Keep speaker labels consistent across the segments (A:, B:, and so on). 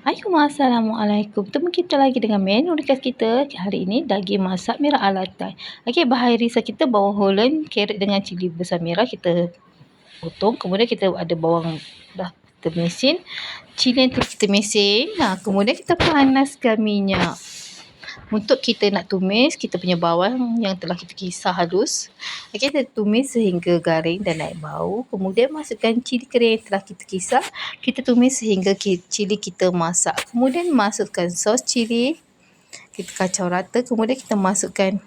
A: Assalamualaikum. Temu kita lagi dengan menu dekat kita. Hari ini daging masak merah alatai. Okey, bahan risai kita bawang holland, carrot dengan cili besar merah kita potong. Kemudian kita ada bawang dah kita mesin. Cili yang kita mesin. Kemudian kita panaskan minyak. Untuk kita nak tumis kita punya bawang yang telah kita kisar halus. Okey, kita tumis sehingga garing dan naik bau. Kemudian masukkan cili kering yang telah kita kisar. Kita tumis sehingga cili kita masak. Kemudian masukkan sos cili. Kita kacau rata. Kemudian kita masukkan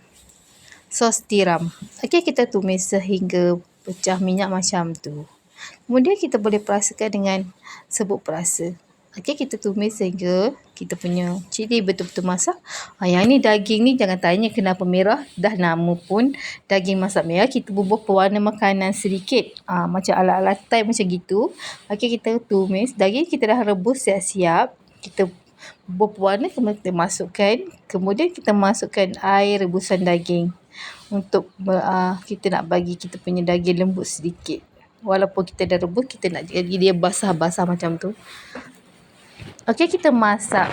A: sos tiram. Okey, kita tumis sehingga pecah minyak macam tu. Kemudian kita boleh perasakan dengan serbuk perasa. Okey, kita tumis sehingga kita punya cili betul-betul masak. Yang ni daging ni jangan tanya kenapa merah. Dah nama pun daging masak merah. Kita bubuh pewarna makanan sedikit. Macam ala-ala Thai macam gitu. Okey, kita tumis. Daging kita dah rebus siap-siap. Kita bubuh pewarna, kemudian kita masukkan. Kemudian kita masukkan air rebusan daging. Untuk kita nak bagi kita punya daging lembut sedikit. Walaupun kita dah rebus, kita nak jadi dia basah-basah macam tu. Okey, kita masak.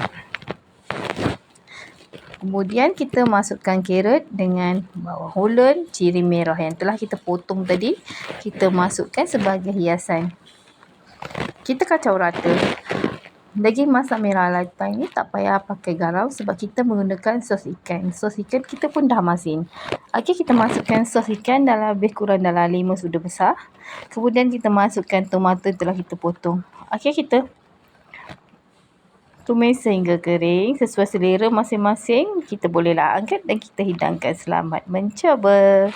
A: Kemudian kita masukkan carrot dengan bawang holland, cili merah yang telah kita potong tadi. Kita masukkan sebagai hiasan. Kita kacau rata. Daging masak merah alatai ni tak payah pakai garam sebab kita menggunakan sos ikan. Sos ikan kita pun dah masin. Okey, kita masukkan sos ikan dalam lebih kurang dalam 5 sudu besar. Kemudian kita masukkan tomato yang telah kita potong. Okey, kita tumis sehingga kering sesuai selera masing-masing. Kita bolehlah angkat dan kita hidangkan. Selamat mencuba.